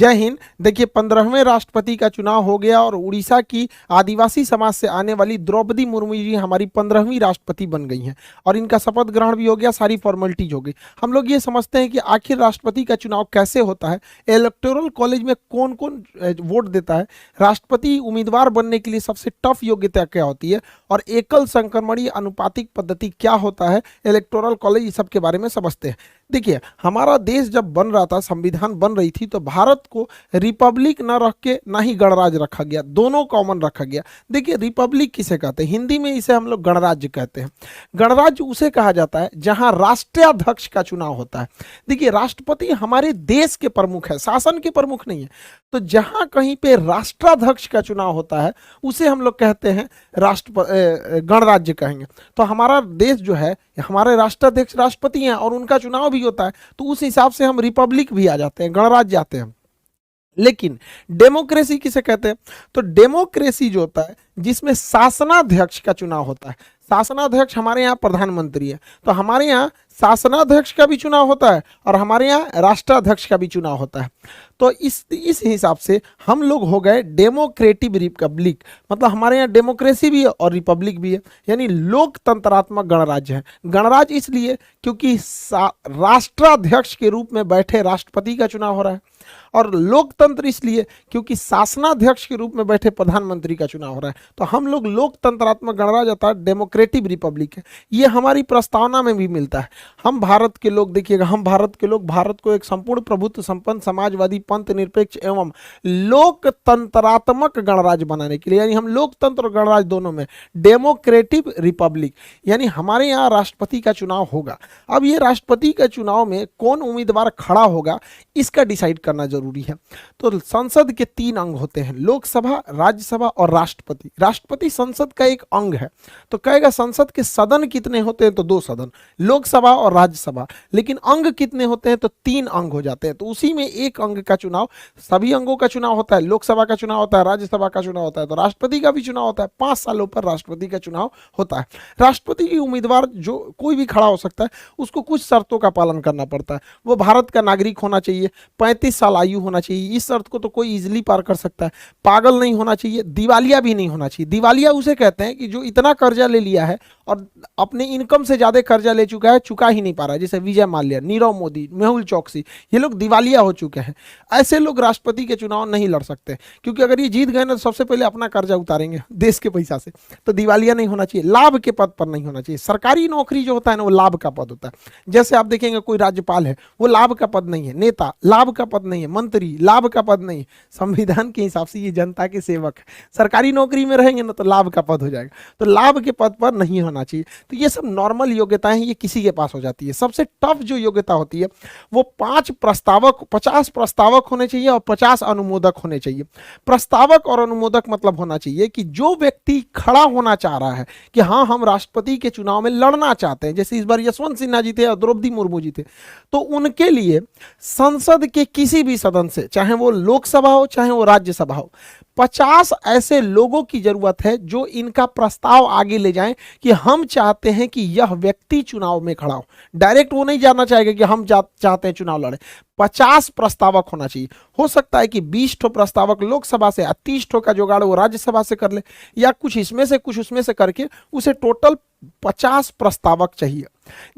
जय हिंद। देखिए 15वें राष्ट्रपति का चुनाव हो गया और उड़ीसा की आदिवासी समाज से आने वाली द्रौपदी मुर्मू जी हमारी 15वीं राष्ट्रपति बन गई हैं और इनका शपथ ग्रहण भी हो गया, सारी फॉर्मेलिटीज हो गई। हम लोग ये समझते हैं कि आखिर राष्ट्रपति का चुनाव कैसे होता है, इलेक्टोरल कॉलेज में कौन कौन वोट देता है, राष्ट्रपति उम्मीदवार बनने के लिए सबसे टफ योग्यता क्या होती है और एकल संक्रमणीय अनुपातिक पद्धति क्या होता है, इलेक्टोरल कॉलेज, इस सब के बारे में समझते हैं। देखिए हमारा देश जब बन रहा था, संविधान बन रही थी, तो भारत को रिपब्लिक न रख के ना ही गणराज्य रखा गया, दोनों कॉमन रखा गया। देखिए रिपब्लिक किसे कहते हैं, हिंदी में इसे हम लोग गणराज्य कहते हैं। गणराज्य उसे कहा जाता है जहां राष्ट्राध्यक्ष का चुनाव होता है। देखिए राष्ट्रपति हमारे देश के प्रमुख है, शासन के प्रमुख नहीं है। तो जहां कहीं पे राष्ट्राध्यक्ष का चुनाव होता है उसे हम लोग कहते हैं गणराज्य कहेंगे। तो हमारा देश जो है, हमारे राष्ट्राध्यक्ष राष्ट्रपति हैं और उनका चुनाव भी होता है, तो उस हिसाब से हम रिपब्लिक भी आ जाते हैं, गणराज्य आते हैं। लेकिन डेमोक्रेसी किसे कहते हैं, तो डेमोक्रेसी जो होता है जिसमें शासनाध्यक्ष का चुनाव होता है। शासनाध्यक्ष हमारे यहाँ प्रधानमंत्री है, तो हमारे यहाँ शासनाध्यक्ष का भी चुनाव होता है और हमारे यहाँ राष्ट्राध्यक्ष का भी चुनाव होता है। तो इस हिसाब से हम लोग हो गए डेमोक्रेटिक रिपब्लिक, मतलब हमारे यहाँ डेमोक्रेसी भी है और रिपब्लिक भी है, यानी लोकतंत्रात्मक गणराज्य है। गणराज्य इसलिए क्योंकि राष्ट्राध्यक्ष के रूप में बैठे राष्ट्रपति का चुनाव हो रहा है, और लोकतंत्र इसलिए क्योंकि शासनाध्यक्ष के रूप में बैठे प्रधानमंत्री का चुनाव हो रहा है। तो हम लोग लोकतंत्रात्मक गणराज्य अर्थात डेमोक्रेटिक रिपब्लिक है। ये हमारी प्रस्तावना में भी मिलता है। हम भारत के लोग, देखिएगा, हम भारत के लोग भारत को एक संपूर्ण प्रभुत्व संपन्न समाजवादी पंथ निरपेक्ष एवं लोकतंत्रात्मक गणराज्य बनाने के लिए, यानी हम लोकतंत्र और गणराज्य दोनों में डेमोक्रेटिक रिपब्लिक, यानी हमारे यहाँ राष्ट्रपति का चुनाव होगा। अब ये राष्ट्रपति के चुनाव में कौन उम्मीदवार खड़ा होगा इसका डिसाइड करना जरूरी है। तो संसद के 3 अंग होते हैं, लोकसभा, राज्यसभा और राष्ट्रपति। राष्ट्रपति संसद का एक अंग है। तो कहेगा संसद के सदन कितने होते हैं, तो 2 सदन, लोकसभा और राज्यसभा। लेकिन अंग कितने होते हैं, तो 3 अंग हो जाते हैं। तो उसी में एक अंग का चुनाव, सभी अंगों का चुनाव होता है, लोकसभा का चुनाव होता है, राज्यसभा का चुनाव होता है, तो राष्ट्रपति का भी चुनाव होता है। 5 सालों पर राष्ट्रपति का चुनाव होता है। राष्ट्रपति की उम्मीदवार जो कोई भी खड़ा हो सकता है, उसको कुछ शर्तों का पालन करना पड़ता है। वो भारत का नागरिक होना चाहिए, 35 साल आयु होना चाहिए, इस शर्त को तो कोई इजीली पार कर सकता है। पागल नहीं होना चाहिए, दिवालिया भी नहीं होना चाहिए। दिवालिया उसे कहते हैं कि जो इतना कर्जा ले लिया है और अपने इनकम से ज्यादा कर्जा ले चुका है, चुका ही नहीं पा रहा है, जैसे विजय माल्या, नीरव मोदी, मेहुल चौकसी, ये लोग दिवालिया हो चुके हैं। ऐसे लोग राष्ट्रपति के चुनाव नहीं लड़ सकते, क्योंकि अगर ये जीत गए ना तो सबसे पहले अपना कर्जा उतारेंगे देश के पैसा से। तो दिवालिया नहीं होना चाहिए, लाभ के पद पर नहीं होना चाहिए। सरकारी नौकरी जो होता है ना, वो लाभ का पद होता है। जैसे आप देखेंगे कोई राज्यपाल है, वो लाभ का पद नहीं है, नेता लाभ का पद नहीं है, मंत्री लाभ का पद नहीं। संविधान के हिसाब से ये जनता के सेवक है। सरकारी नौकरी में रहेंगे ना तो लाभ का पद हो जाएगा, तो लाभ के पद पर नहीं होना चाहिए। तो ये सब नॉर्मल योग्यताएं हैं, ये किसी के पास हो जाती है। सबसे टफ जो योग्यता होती है वो 50 प्रस्तावक होने चाहिए और 50 अनुमोदक होने चाहिए। प्रस्तावक और अनुमोदक मतलब होना चाहिए कि जो व्यक्ति खड़ा होना चाह रहा है कि हाँ हम राष्ट्रपति के चुनाव में लड़ना चाहते हैं, जैसे इस बार यशवंत सिन्हा जी थे और द्रौपदी मुर्मू जी थे, तो उनके लिए संसद के किसी भी सदन से, चाहे वो लोकसभा हो चाहे वो राज्यसभा हो, 50 ऐसे लोगों की जरूरत है जो इनका प्रस्ताव आगे ले जाएं कि हम चाहते हैं कि यह व्यक्ति चुनाव में खड़ा हो। डायरेक्ट वो नहीं जानना चाहेगा कि हम चाहते हैं चुनाव लड़े। 50 प्रस्तावक होना चाहिए। हो सकता है कि 20 ठो प्रस्तावक लोकसभा से, 30 ठो का जुगाड़ वो राज्यसभा से कर ले, या कुछ इसमें से कुछ उसमें से करके उसे टोटल 50 प्रस्तावक चाहिए।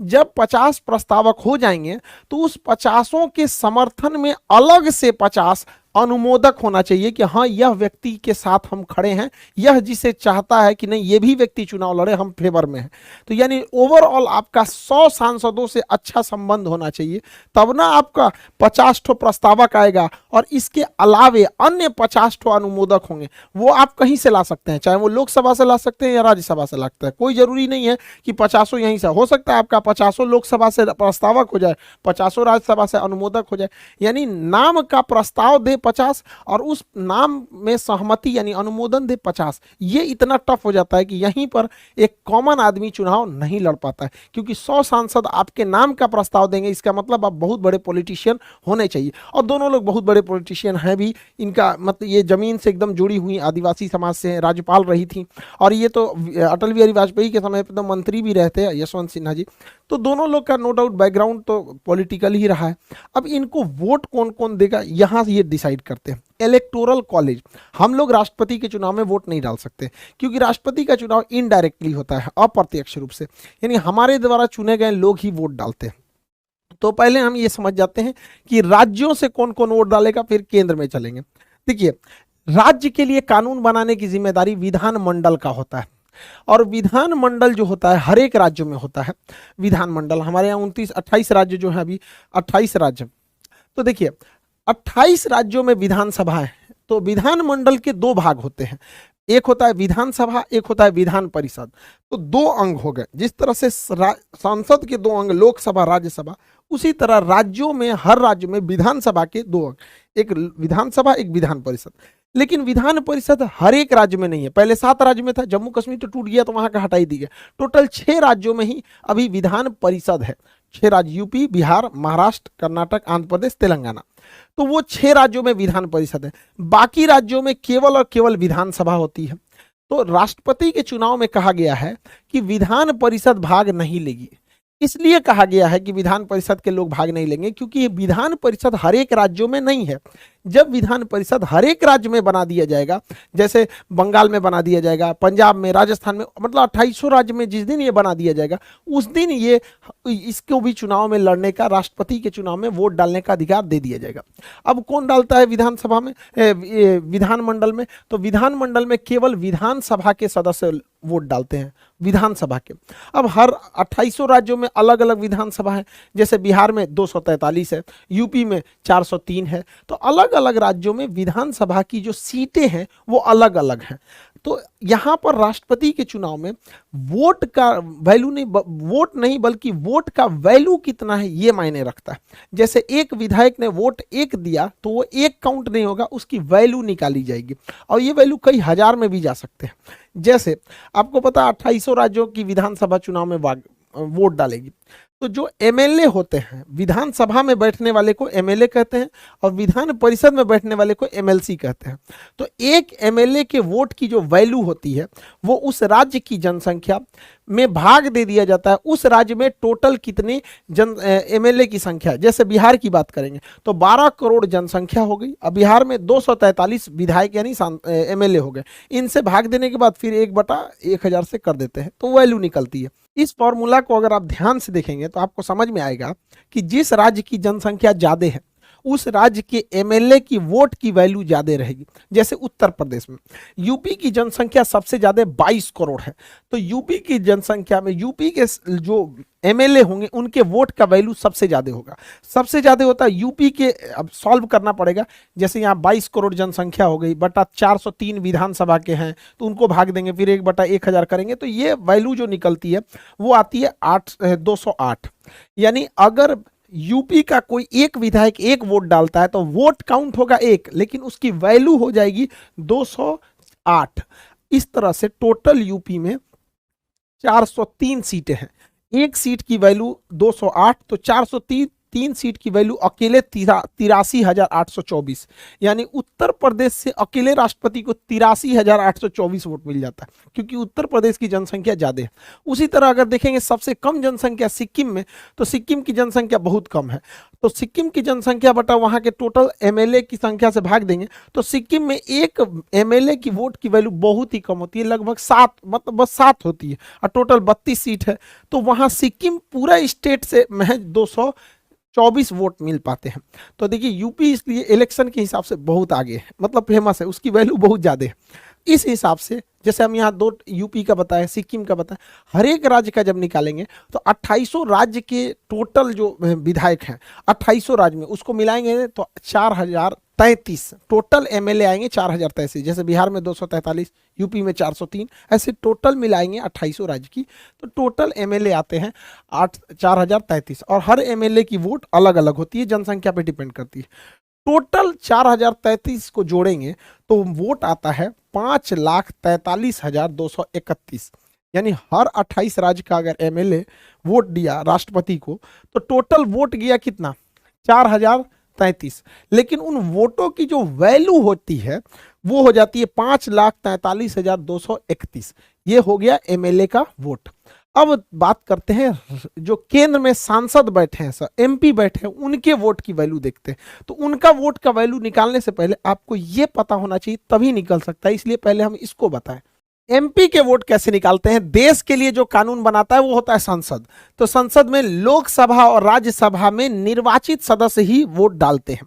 जब 50 प्रस्तावक हो जाएंगे तो उस 50 के समर्थन में अलग से 50 अनुमोदक होना चाहिए कि हाँ यह व्यक्ति के साथ हम खड़े हैं, यह जिसे चाहता है कि नहीं ये भी व्यक्ति चुनाव लड़े, हम फेवर में हैं। तो यानी ओवरऑल आपका 100 सांसदों से अच्छा संबंध होना चाहिए, तब ना आपका 50 ठो प्रस्तावक आएगा और इसके अलावे अन्य 50 ठो अनुमोदक होंगे। वो आप कहीं से ला सकते हैं, चाहे वो लोकसभा से ला सकते हैं या राज्यसभा से ला सकते हैं। कोई जरूरी नहीं है कि 50 यहीं से। हो सकता है आपका 50 लोकसभा से प्रस्तावक हो जाए, 50 राज्यसभा से अनुमोदक हो जाए। यानी नाम का प्रस्ताव दे 50 और उस नाम में सहमति यानी अनुमोदन दे 50। ये इतना टफ हो जाता है कि यहीं पर एक कॉमन आदमी चुनाव नहीं लड़ पाता है, क्योंकि 100 सांसद आपके नाम का प्रस्ताव देंगे, इसका मतलब आप बहुत बड़े पॉलिटिशियन होने चाहिए। और दोनों लोग बहुत बड़े पॉलिटिशियन हैं भी। इनका मतलब ये जमीन से एकदम जुड़ी हुई आदिवासी समाज से राज्यपाल रही थी, और ये तो अटल बिहारी वाजपेयी के समय पर तो मंत्री भी रहते हैं यशवंत सिन्हा जी। जी, तो दोनों लोग का नो डाउट बैकग्राउंड तो पॉलिटिकल ही रहा है। अब इनको वोट कौन कौन देगा यहाँ ये डिसाइड करते हैं इलेक्टोरल कॉलेज। हम लोग राष्ट्रपति के चुनाव में वोट नहीं डाल सकते क्योंकि राष्ट्रपति का चुनाव इनडायरेक्टली होता है, अप्रत्यक्ष रूप से, यानी हमारे द्वारा चुने गए लोग ही वोट डालते हैं। तो पहले हम ये समझ जाते हैं कि राज्यों से कौन कौन वोट डालेगा, फिर केंद्र में चलेंगे। देखिए, राज्य के लिए कानून बनाने की जिम्मेदारी विधानमंडल का होता है, और विधानमंडल जो होता है हर एक राज्य में होता है विधानमंडल। हमारे यहाँ 28 राज्य जो है, अभी 28 राज्य। तो देखिए 28 राज्यों में विधानसभा है, तो विधानमंडल के दो भाग होते हैं, एक होता है विधानसभा, एक होता है विधान परिषद। तो दो अंग हो गए। जिस तरह से संसद के दो अंग लोकसभा राज्यसभा, उसी तरह राज्यों में हर राज्य में विधानसभा के दो अंग, एक विधानसभा एक विधान परिषद। लेकिन विधान परिषद हर एक राज्य में नहीं है। पहले 7 राज्य में था, जम्मू कश्मीर तो टूट गया तो वहां का हटा ही दिया। टोटल 6 राज्यों में ही अभी विधान परिषद है। 6 राज्य, यूपी, बिहार, महाराष्ट्र, कर्नाटक, आंध्र प्रदेश, तेलंगाना। तो वो 6 राज्यों में विधान परिषद है। बाकी राज्यों में केवल और केवल विधानसभा होती है। तो राष्ट्रपति के चुनाव में कहा गया है कि विधान परिषद भाग नहीं लेगी। इसलिए कहा गया है कि विधान परिषद के लोग भाग नहीं लेंगे क्योंकि ये विधान परिषद हर एक राज्यों में नहीं है। जब विधान परिषद हर एक राज्य में बना दिया जाएगा, जैसे बंगाल में बना दिया जाएगा, पंजाब में, राजस्थान में, मतलब 2800 राज्य में जिस दिन ये बना दिया जाएगा, उस दिन ये इसको भी चुनाव में लड़ने का, राष्ट्रपति के चुनाव में वोट डालने का अधिकार दे दिया जाएगा। अब कौन डालता है विधानसभा में, विधानमंडल में? तो विधानमंडल में केवल विधानसभा के सदस्य वोट डालते हैं, विधानसभा के। अब हर 2800 राज्यों में अलग अलग विधानसभा है। जैसे बिहार में 243 है, यूपी में 403 है। तो अलग अलग राज्यों में विधानसभा की जो सीटें हैं वो अलग अलग हैं। तो यहाँ पर राष्ट्रपति के चुनाव में वोट का वैल्यू नहीं, वोट नहीं बल्कि वोट का वैल्यू कितना है ये मायने रखता है। जैसे एक विधायक ने वोट 1 दिया तो वो 1 काउंट नहीं होगा, उसकी वैल्यू निकाली जाएगी, और ये वैल्यू कई हजार में भी जा सकते हैं। जैसे आपको पता 2800 राज्यों की विधानसभा चुनाव में वोट डालेगी, तो जो एमएलए होते हैं, विधानसभा में बैठने वाले को एमएलए कहते हैं और विधान परिषद में बैठने वाले को एमएलसी कहते हैं। तो एक एमएलए के वोट की जो वैल्यू होती है वो उस राज्य की जनसंख्या में भाग दे दिया जाता है। उस राज्य में टोटल कितने एमएलए की संख्या, जैसे बिहार की बात करेंगे तो 12 करोड़ जनसंख्या हो गई। अब बिहार में 243 विधायक यानी एमएलए हो गए। इनसे भाग देने के बाद फिर 1/1000 से कर देते हैं, तो वैल्यू निकलती है। इस फॉर्मूला को अगर आप ध्यान से देखेंगे तो आपको समझ में आएगा कि जिस राज्य की जनसंख्या ज्यादा है उस राज्य के एमएलए की वोट की वैल्यू ज्यादा रहेगी। जैसे उत्तर प्रदेश में यूपी की जनसंख्या सबसे ज्यादा 22 करोड़ है, तो यूपी की जनसंख्या में यूपी के जो एमएलए होंगे उनके वोट का वैल्यू सबसे ज्यादा होगा। सबसे ज्यादा होता है यूपी के। अब सॉल्व करना पड़ेगा, जैसे यहाँ 22 करोड़ जनसंख्या हो गई, बटा 403 विधानसभा के हैं तो उनको भाग देंगे, फिर 1/1000 करेंगे, तो ये वैल्यू जो निकलती है वो आती है 208। यानी अगर यूपी का कोई एक विधायक 1 वोट डालता है तो वोट काउंट होगा 1, लेकिन उसकी वैल्यू हो जाएगी 208। इस तरह से टोटल यूपी में 403 सीटें हैं। एक सीट की वैल्यू 208, तो 403 सीट की वैल्यू अकेले 83,824, यानी उत्तर प्रदेश से अकेले राष्ट्रपति को 83,824 वोट मिल जाता है, क्योंकि उत्तर प्रदेश की जनसंख्या ज्यादा है। उसी तरह अगर देखेंगे सबसे कम जनसंख्या सिक्किम में, तो सिक्किम की जनसंख्या बहुत कम है, तो सिक्किम की जनसंख्या बटा वहां के टोटल एमएलए की संख्या से भाग देंगे तो सिक्किम में एक एमएलए की वोट की वैल्यू बहुत ही कम होती है, लगभग 7, मतलब बस 7 होती है, और टोटल 32 सीट है। तो वहां सिक्किम पूरा स्टेट से महज 224 वोट मिल पाते हैं। तो देखिए यूपी इसलिए इलेक्शन के हिसाब से बहुत आगे है, मतलब फेमस है, उसकी वैल्यू बहुत ज़्यादा है। इस हिसाब से जैसे हम यहाँ 2 यूपी का बताया, सिक्किम का बताया, हर एक राज्य का जब निकालेंगे तो 2800 राज्य के टोटल जो विधायक हैं 2800 राज्य में उसको मिलाएंगे तो 4033 टोटल एमएलए आएंगे, 4033। जैसे बिहार में 243, यूपी में 403, ऐसे टोटल मिलाएंगे 2800 राज्य की तो टोटल एमएलए आते हैं 4033, और हर एमएलए की वोट अलग अलग होती है, जनसंख्या पे डिपेंड करती है। टोटल 4033 को जोड़ेंगे तो वोट आता है 5,43,231, यानी हर 28 राज्य का अगर एमएलए वोट दिया राष्ट्रपति को तो टोटल वोट गया कितना, 4033। लेकिन उन वोटों की जो वैल्यू होती है वो हो जाती है 5,43,231। ये हो गया एमएलए का वोट। अब बात करते हैं जो केंद्र में सांसद बैठे हैं सर, एमपी बैठे हैं, उनके वोट की वैल्यू देखते हैं। तो उनका वोट का वैल्यू निकालने से पहले आपको यह पता होना चाहिए, तभी निकल सकता है, इसलिए पहले हम इसको बताएं। एमपी के वोट कैसे निकालते हैं? देश के लिए जो कानून बनाता है वो होता है संसद। तो संसद में लोकसभा और राज्यसभा में निर्वाचित सदस्य ही वोट डालते हैं।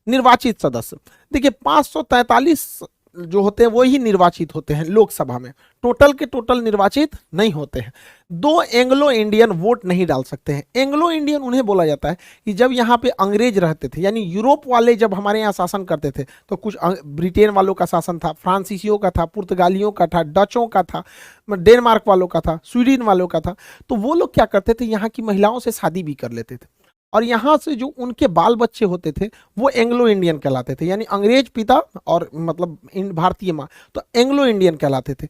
निर्वाचित सदस्य देखिए 543 जो होते हैं वो ही निर्वाचित होते हैं लोकसभा में, टोटल के टोटल निर्वाचित नहीं होते हैं। 2 एंग्लो इंडियन वोट नहीं डाल सकते हैं। एंग्लो इंडियन उन्हें बोला जाता है कि जब यहाँ पे अंग्रेज रहते थे, यानी यूरोप वाले जब हमारे यहाँ शासन करते थे, तो कुछ ब्रिटेन वालों का शासन था, फ्रांसीसियों का था, पुर्तगालियों का था, डचों का था, डेनमार्क वालों का था, स्वीडन वालों का था। तो वो लोग क्या करते थे, यहाँ की महिलाओं से शादी भी कर लेते थे, और यहाँ से जो उनके बाल बच्चे होते थे वो एंग्लो इंडियन कहलाते थे, यानी अंग्रेज पिता और मतलब भारतीय माँ, तो एंग्लो इंडियन कहलाते थे।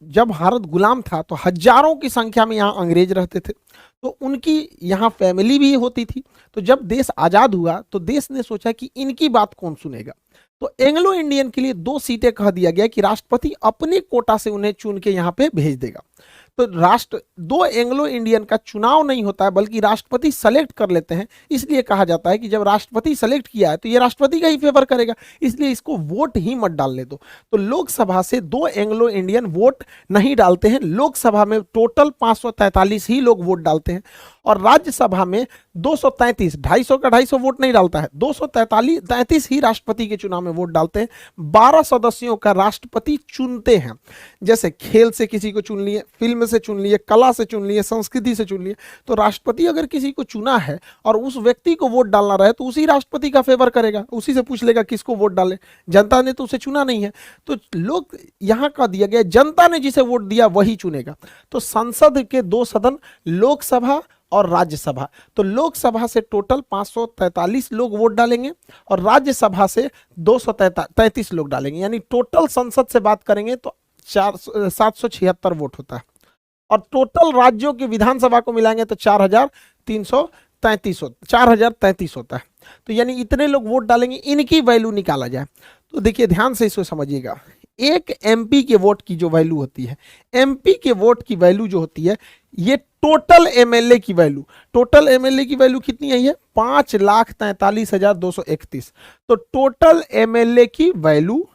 जब भारत गुलाम था तो हजारों की संख्या में यहाँ अंग्रेज रहते थे, तो उनकी यहाँ फैमिली भी होती थी। तो जब देश आज़ाद हुआ तो देश ने सोचा कि इनकी बात कौन सुनेगा, तो एंग्लो इंडियन के लिए 2 सीटें कह दिया गया कि राष्ट्रपति अपने कोटा से उन्हें चुन के यहाँ पे भेज देगा। तो 2 एंग्लो इंडियन का चुनाव नहीं होता है, बल्कि राष्ट्रपति सेलेक्ट कर लेते हैं। इसलिए कहा जाता है कि जब राष्ट्रपति सेलेक्ट किया है तो ये राष्ट्रपति का ही फेवर करेगा, इसलिए इसको वोट ही मत डालने दो। तो लोकसभा से 2 एंग्लो इंडियन वोट नहीं डालते हैं। लोकसभा में टोटल 543 ही लोग वोट डालते हैं, और राज्यसभा में 233, 250 का 250 वोट नहीं डालता है, 233 ही राष्ट्रपति के चुनाव में वोट डालते हैं। 12 सदस्यों का राष्ट्रपति चुनते हैं, जैसे खेल से किसी को चुन लिए, फिल्म से चुन लिए, कला से चुन लिए, संस्कृति से चुन लिए। तो राष्ट्रपति अगर किसी को चुना है और उस व्यक्ति को वोट डालना रहे तो उसी राष्ट्रपति का फेवर करेगा, उसी से पूछ लेगा किसको वोट डाले, जनता ने तो उसे चुना नहीं है। तो लोग यहाँ का दिया गया, जनता ने जिसे वोट दिया वही चुनेगा। तो संसद के 2 सदन, लोकसभा और राज्यसभा। तो लोकसभा से टोटल 543 लोग वोट डालेंगे और राज्यसभा से 233 लोग डालेंगे, यानी टोटल संसद से बात करेंगे तो 776 वोट होता है, और टोटल राज्यों की विधानसभा को मिलाएंगे तो 4033 होता है। तो यानी इतने लोग वोट डालेंगे, इनकी वैल्यू निकाला जाए। तो देखिए ध्यान से इसको समझिएगा, एक एमपी के वोट की जो वैल्यू होती है, एमपी के वोट की वैल्यू जो होती है, ये टोटल एमएलए की वैल्यू, टोटल एमएलए की वैल्यू कितनी है, ये 5,43,231। तो टोटल एमएलए की वैल्यू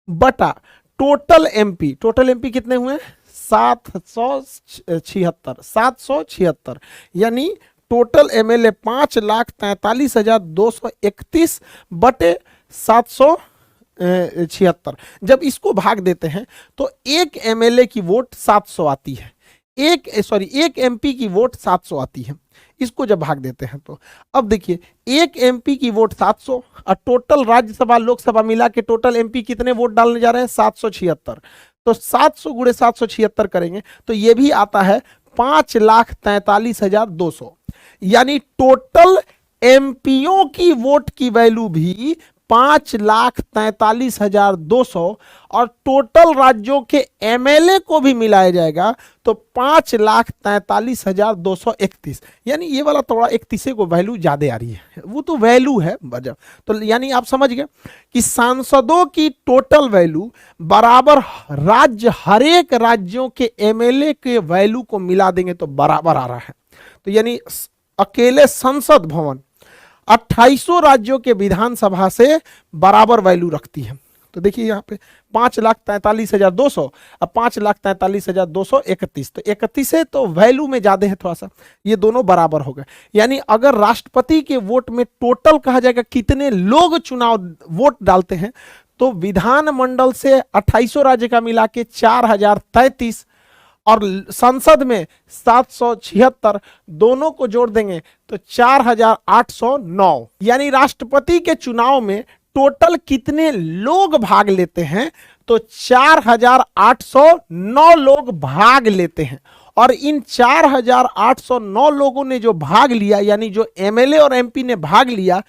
बटा टोटल एमपी, टोटल एमपी कितने हुए, 776, यानी टोटल एमएलए 5,43,231 बटे 776। जब इसको भाग देते हैं तो एक एमएलए की वोट 700 आती है, एक एमपी की वोट 700 आती है। इसको जब भाग देते हैं तो अब देखिए, एक एमपी की वोट 700 और टोटल राज्यसभा लोकसभा मिला के टोटल एमपी कितने वोट डालने जा रहे हैं, 776। तो 700 गुणे 776 करेंगे तो ये भी आता है 5,43,200, यानी टोटल एमपीओ की वोट की वैल्यू भी 5,43,200 और टोटल राज्यों के एमएलए को भी मिलाया जाएगा तो 5,43,231, यानी ये वाला थोड़ा 31 को वैल्यू ज्यादा आ रही है, वो तो वैल्यू है वजह। तो यानी आप समझ गए कि सांसदों की टोटल वैल्यू बराबर राज्य, हर एक राज्यों के एमएलए के वैल्यू को मिला देंगे तो बराबर आ रहा है। तो यानी अकेले संसद भवन 28 राज्यों के विधानसभा से बराबर वैल्यू रखती है। तो देखिए यहाँ पे 5,43,200 और 5,43,231, तो 31 है तो वैल्यू में ज्यादा है थोड़ा सा, ये दोनों बराबर हो गए। यानी अगर राष्ट्रपति के वोट में टोटल कहा जाएगा कितने लोग चुनाव वोट डालते हैं, तो विधानमंडल से 28 राज्य का मिला के 4,033 और संसद में 776, दोनों को जोड़ देंगे तो 4,809। यानी राष्ट्रपति के चुनाव में टोटल कितने लोग भाग लेते हैं, तो 4,809 लोग भाग लेते हैं। और इन 4,809 लोगों ने जो भाग लिया, यानी जो एमएलए और एमपी ने भाग लिया,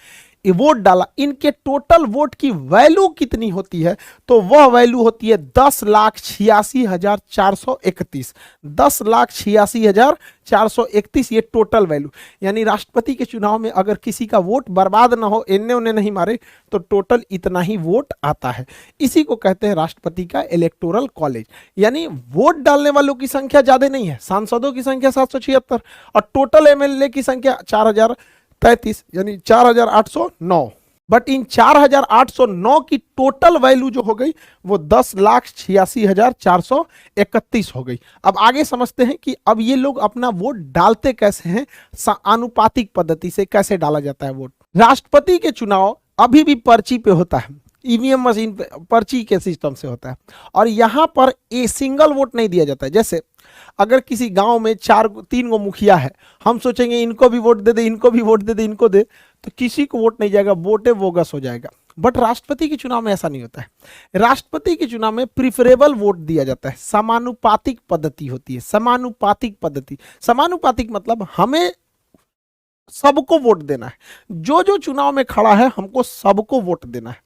वोट डाला, इनके टोटल वोट की वैल्यू कितनी होती है, तो वह वैल्यू होती है 10,86,431। 10,86,431 ये टोटल वैल्यू। यानी राष्ट्रपति के चुनाव में अगर किसी का वोट बर्बाद ना हो, इन्ने उन्ने नहीं मारे, तो टोटल इतना ही वोट आता है। इसी को कहते हैं राष्ट्रपति का इलेक्टोरल कॉलेज। यानी वोट डालने वालों की संख्या ज्यादा नहीं है, सांसदों की संख्या 776 और टोटल एमएलए की संख्या 4033 यानी 4809। बट इन 4809 की टोटल वैल्यू जो हो गई वो 10,86,431 हो गई। अब आगे समझते हैं कि अब ये लोग अपना वोट डालते कैसे हैं, आनुपातिक पद्धति से कैसे डाला जाता है वोट। राष्ट्रपति के चुनाव अभी भी पर्ची पे होता है, ईवीएम मशीन पे पर्ची के सिस्टम से होता है और यहां पर ए सिंगल वोट नहीं दिया जाता है। जैसे अगर किसी गांव में 3 गो मुखिया है, हम सोचेंगे इनको भी वोट दे दे, इनको भी वोट दे दे, इनको दे, तो किसी को वोट नहीं जाएगा, वोटे बोगस हो जाएगा। बट राष्ट्रपति के चुनाव में ऐसा नहीं होता है। राष्ट्रपति के चुनाव में प्रिफरेबल वोट दिया जाता है, समानुपातिक पद्धति होती है। समानुपातिक पद्धति, समानुपातिक मतलब हमें सबको वोट देना है, जो जो चुनाव में खड़ा है हमको सबको वोट देना है।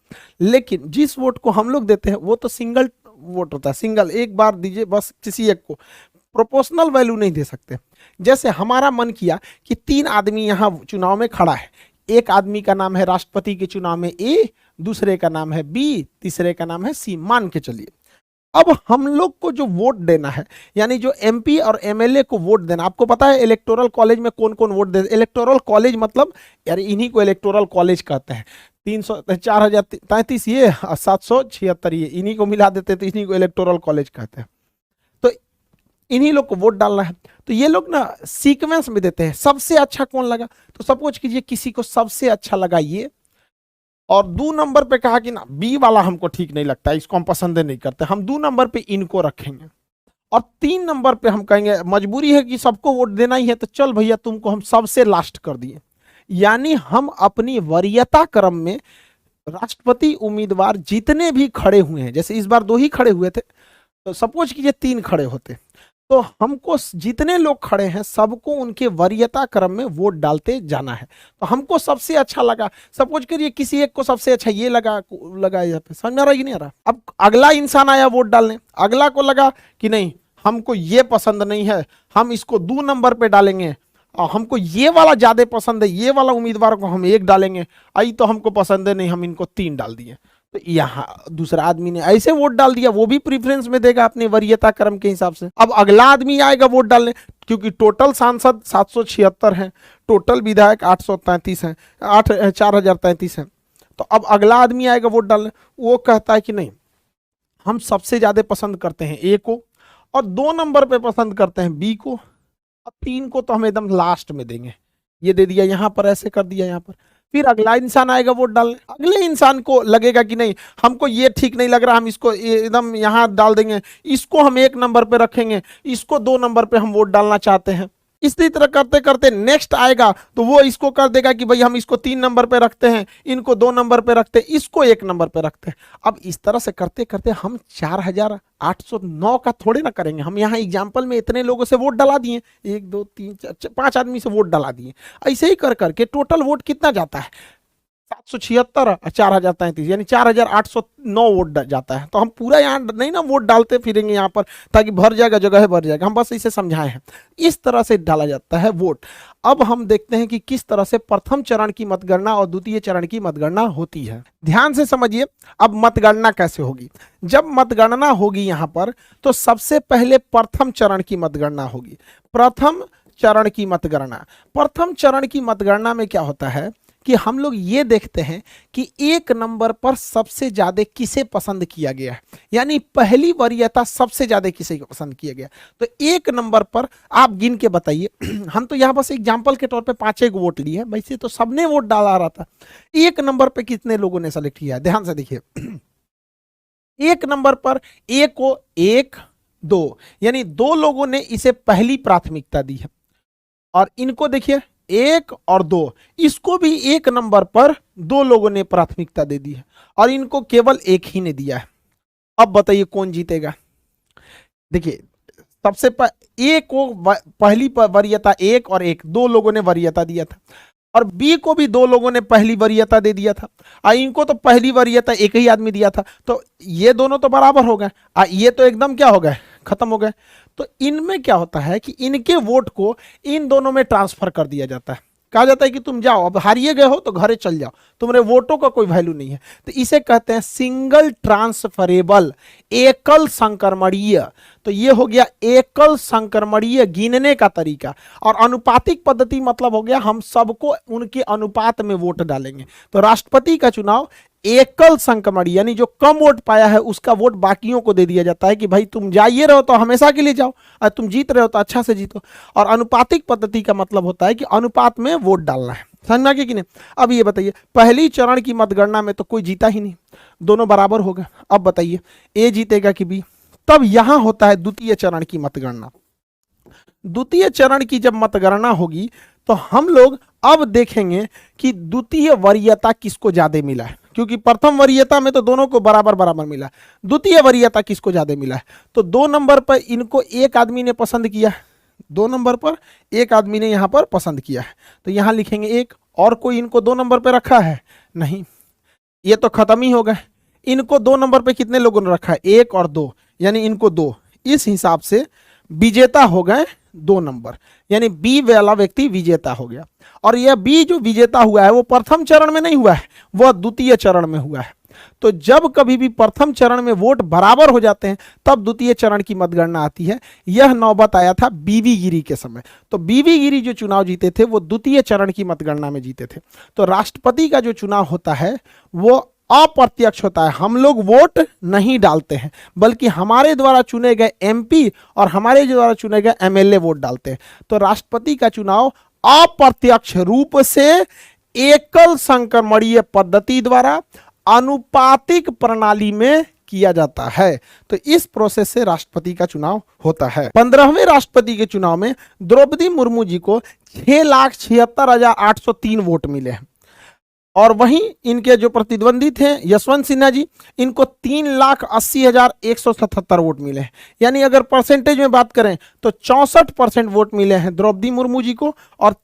लेकिन जिस वोट को हम लोग देते हैं वो तो सिंगल वोट होता है, सिंगल, एक बार दीजिए बस किसी एक को, प्रोपोर्शनल वैल्यू नहीं दे सकते। जैसे हमारा मन किया कि 3 आदमी यहाँ चुनाव में खड़ा है, एक आदमी का नाम है राष्ट्रपति के चुनाव में ए, दूसरे का नाम है बी, तीसरे का नाम है सी, मान के चलिए। अब हम लोग को जो वोट देना है, यानी जो एमपी और एमएलए को वोट देना, आपको पता है इलेक्टोरल कॉलेज में कौन कौन वोट दे। इलेक्टोरल कॉलेज मतलब यार इन्हीं को इलेक्टोरल कॉलेज कहते हैं। 4033 ये 776 ये, इन्हीं को मिला देते तो इन्हीं को इलेक्टोरल कॉलेज कहते हैं। तो इन्हीं लोग को वोट डालना है। तो ये लोग ना सीक्वेंस में देते हैं, सबसे अच्छा कौन लगा, तो सपोज कीजिए किसी को सबसे अच्छा लगा ये, और 2 नंबर पे कहा कि ना बी वाला हमको ठीक नहीं लगता, इसको हम पसंद नहीं करते, हम 2 नंबर पे इनको रखेंगे। और 3 नंबर पे हम कहेंगे मजबूरी है कि सबको वोट देना ही है, तो चल भैया तुमको हम सबसे लास्ट कर दिए। यानी हम अपनी वरीयता क्रम में राष्ट्रपति उम्मीदवार जितने भी खड़े हुए हैं, जैसे इस बार 2 ही खड़े हुए थे, तो सपोज कीजिए 3 खड़े होते, तो हमको जितने लोग खड़े हैं सबको उनके वरीयता क्रम में वोट डालते जाना है। तो हमको सबसे अच्छा लगा, सपोज करिए किसी एक को सबसे अच्छा ये लगा यहाँ पे, समझ में आ रहा है कि नहीं आ रहा। अब अगला इंसान आया वोट डालने, अगला को लगा कि नहीं हमको ये पसंद नहीं है, हम इसको 2 नंबर पे डालेंगे, और हमको ये वाला ज्यादा पसंद है, ये वाला उम्मीदवार को हम 1 डालेंगे, आई तो हमको पसंद है नहीं, हम इनको 3 डाल दिए। तो यहाँ दूसरा आदमी ने ऐसे वोट डाल दिया, वो भी प्रीफरेंस में देगा अपने वरीयता क्रम के हिसाब से। अब अगला आदमी आएगा वोट डालने, क्योंकि टोटल सांसद 776 हैं, टोटल विधायक 833 हैं, 4033 हैं। तो अब अगला आदमी आएगा वोट डालने, वो कहता है कि नहीं हम सबसे ज्यादा पसंद करते हैं ए को, और 2 नंबर पे पसंद करते हैं बी को, और 3 को तो हम एकदम लास्ट में देंगे। ये दे दिया यहाँ पर, ऐसे कर दिया यहाँ पर। फिर अगला इंसान आएगा वोट डालने, अगले इंसान को लगेगा कि नहीं हमको ये ठीक नहीं लग रहा, हम इसको एकदम यहाँ डाल देंगे, इसको हम 1 नंबर पे रखेंगे, इसको 2 नंबर पे हम वोट डालना चाहते हैं। इसी तरह करते करते नेक्स्ट आएगा तो वो इसको कर देगा कि भाई हम इसको 3 नंबर पे रखते हैं, इनको 2 नंबर पे रखते हैं, इसको 1 नंबर पे रखते हैं। अब इस तरह से करते करते हम 4809 का थोड़े ना करेंगे, हम यहाँ एग्जाम्पल में इतने लोगों से वोट डला दिए, 1 2 3 4 5 आदमी से वोट डला दिए। ऐसे ही कर करके टोटल वोट कितना जाता है 776 और 4033 यानी 4809 वोट जाता है। तो हम पूरा यहाँ नहीं ना वोट डालते फिरेंगे यहाँ पर ताकि भर जाएगा, जगह भर जाएगा, हम बस इसे समझाए हैं। इस तरह से डाला जाता है वोट। अब हम देखते हैं कि किस तरह से प्रथम चरण की मतगणना और द्वितीय चरण की मतगणना होती है। ध्यान से समझिए, अब मतगणना कैसे होगी। जब मतगणना होगी यहाँ पर तो सबसे पहले प्रथम चरण की मतगणना होगी। प्रथम चरण की मतगणना, प्रथम चरण की मतगणना में क्या होता है कि हम लोग ये देखते हैं कि 1 नंबर पर सबसे ज्यादा किसे पसंद किया गया है, यानी पहली वरीयता सबसे ज्यादा किसे पसंद किया गया। तो 1 नंबर पर आप गिन के बताइए हम तो यहाँ बस एग्जांपल के तौर पे 5 वोट लिए हैं, वैसे तो सबने वोट डाला रहा था। 1 नंबर पे कितने लोगों ने सेलेक्ट किया है, ध्यान से देखिए। 1 नंबर पर ए को 1 2 यानी 2 लोगों ने इसे पहली प्राथमिकता दी है, और इनको देखिए 1 और 2, इसको भी 1 नंबर पर 2 लोगों ने प्राथमिकता दे दी है, और इनको केवल 1 ही ने दिया है। अब बताइए कौन जीतेगा। देखिए सबसे ए को पहली वरीयता 1 और 1 2 लोगों ने वरीयता दिया था, और बी को भी दो लोगों ने पहली वरीयता दे दिया था, इनको तो पहली वरीयता एक ही आदमी दिया था, तो ये दोनों तो बराबर हो गए, ये तो एकदम क्या हो गए, खत्म हो गए। तो इनमें क्या होता है कि इनके वोट को इन दोनों में ट्रांसफर कर दिया जाता है, कहा जाता है कि तुम जाओ, अब हारिए गए हो तो घरे चल जाओ, तुम्हारे वोटों का कोई वैल्यू नहीं है। तो इसे कहते हैं सिंगल ट्रांसफरेबल, एकल संक्रमणीय। तो ये हो गया एकल संक्रमणीय गिनने का तरीका। और अनुपातिक पद्धति मतलब हो गया हम सबको उनके अनुपात में वोट डालेंगे। तो राष्ट्रपति का चुनाव एकल संक्रमण, यानी जो कम वोट पाया है उसका वोट बाकियों को दे दिया जाता है कि भाई तुम जाइए रहो तो हमेशा के लिए जाओ, और तुम जीत रहे हो तो अच्छा से जीतो। और अनुपातिक पद्धति का मतलब होता है कि अनुपात में वोट डालना है। समझ में आ गया कि नहीं? अब ये बताइए, पहली चरण की मतगणना में तो कोई जीता ही नहीं, दोनों बराबर हो गए। अब बताइए ए जीतेगा कि बी? तब यहां होता है द्वितीय चरण की मतगणना। द्वितीय चरण की जब मतगणना होगी तो हम लोग अब देखेंगे कि द्वितीय वरीयता किसको ज्यादा मिला है, क्योंकि प्रथम वरीयता में तो दोनों को बराबर बराबर मिला, द्वितीय वरीयता किसको ज्यादा मिला है। तो 2 नंबर पर इनको एक आदमी ने पसंद किया, 2 नंबर पर एक आदमी ने यहां पर पसंद किया है, तो यहां लिखेंगे 1। और कोई इनको 2 नंबर पर रखा है? नहीं, ये तो खत्म ही हो गए। इनको 2 नंबर पे कितने लोगों ने रखा है? 1 और 2, यानी इनको 2। इस हिसाब से विजेता हो गए 2 नंबर, यानी बी वाला व्यक्ति विजेता हो गया। और यह बी जो विजेता हुआ है वो प्रथम चरण में नहीं हुआ है, वह द्वितीय चरण में हुआ है। तो जब कभी भी प्रथम चरण में वोट बराबर हो जाते हैं तब द्वितीय चरण की मतगणना आती है। यह नौबत आया था बीवी गिरी के समय। तो बीवी गिरी जो चुनाव जीते थे वो द्वितीय चरण की मतगणना में जीते थे। तो राष्ट्रपति का जो चुनाव होता है वो अप्रत्यक्ष होता है, हम लोग वोट नहीं डालते हैं, बल्कि हमारे द्वारा चुने गए एमपी और हमारे द्वारा चुने गए एमएलए वोट डालते हैं। तो राष्ट्रपति का चुनाव अप्रत्यक्ष रूप से एकल संक्रमणीय पद्धति द्वारा अनुपातिक प्रणाली में किया जाता है। तो इस प्रोसेस से राष्ट्रपति का चुनाव होता है। 15वें राष्ट्रपति के चुनाव में द्रौपदी मुर्मू जी को 6,76,803 वोट मिले हैं। और वहीं इनके जो प्रतिद्वंदी थे यशवंत सिन्हा जी, इनको 3,80,177 वोट मिले हैं। यानी अगर परसेंटेज में बात करें तो 64% वोट मिले हैं द्रौपदी मुर्मू जी को और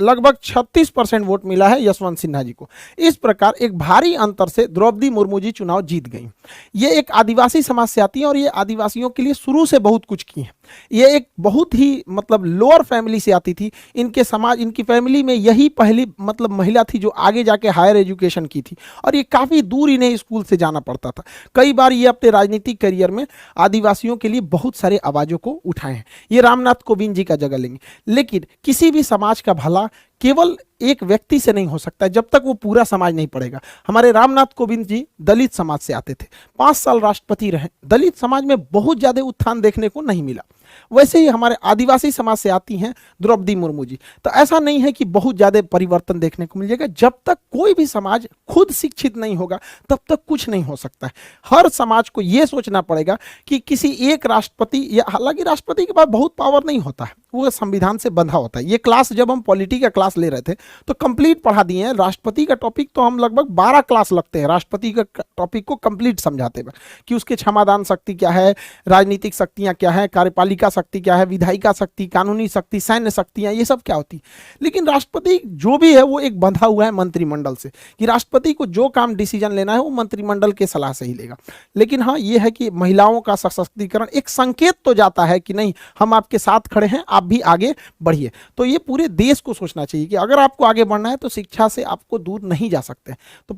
लगभग 36% वोट मिला है यशवंत सिन्हा जी को। इस प्रकार एक भारी अंतर से द्रौपदी मुर्मू जी चुनाव जीत गई। ये एक आदिवासी समाज से आती है और ये आदिवासियों के लिए शुरू से बहुत कुछ की है। ये एक बहुत ही मतलब लोअर फैमिली से आती थी। इनके समाज, इनकी फैमिली में यही पहली मतलब महिला थी जो आगे जाके हायर एजुकेशन की थी। और ये काफ़ी दूर इन्हें स्कूल से जाना पड़ता था। कई बार ये अपने राजनीतिक करियर में आदिवासियों के लिए बहुत सारे आवाज़ों को उठाए हैं। ये रामनाथ कोविंद जी का जगह लेंगे। लेकिन किसी भी समाज का भला केवल एक व्यक्ति से नहीं हो सकता जब तक वो पूरा समाज नहीं पढ़ेगा। हमारे रामनाथ कोविंद जी दलित समाज से आते थे, 5 साल राष्ट्रपति रहे। दलित समाज में बहुत ज़्यादा उत्थान देखने को नहीं मिला। वैसे ही हमारे आदिवासी समाज से आती हैं द्रौपदी मुर्मू जी। तो ऐसा नहीं है कि बहुत ज़्यादा परिवर्तन देखने को मिलेगा। जब तक कोई भी समाज खुद शिक्षित नहीं होगा तब तक कुछ नहीं हो सकता है। हर समाज को ये सोचना पड़ेगा कि किसी एक राष्ट्रपति, या हालांकि राष्ट्रपति के पास बहुत पावर नहीं होता है, वो संविधान से बंधा होता है। ये क्लास जब हम पॉलिटी का क्लास ले रहे थे तो कंप्लीट पढ़ा दिए हैं। राष्ट्रपति का टॉपिक तो हम लगभग 12 क्लास लगते हैं राष्ट्रपति का टॉपिक को कंप्लीट समझाते हुए, कि उसके क्षमादान शक्ति क्या है, राजनीतिक शक्तियां क्या है, कार्यपालिका शक्ति क्या है, विधायिका शक्ति, कानूनी शक्ति, सैन्य शक्तियां, ये सब क्या होती। लेकिन राष्ट्रपति जो भी है वो एक बंधा हुआ है मंत्रिमंडल से, कि राष्ट्रपति को जो काम डिसीजन लेना है वो मंत्रिमंडल के सलाह से ही लेगा। लेकिन हाँ, ये है कि महिलाओं का सशक्तिकरण एक संकेत तो जाता है कि नहीं, हम आपके साथ खड़े हैं, आप भी आगे बढ़िए। तो ये पूरे देश को सोचना चाहिए कि अगर आपको आगे बढ़ना है तो शिक्षा से आपको दूर नहीं जा सकते। तो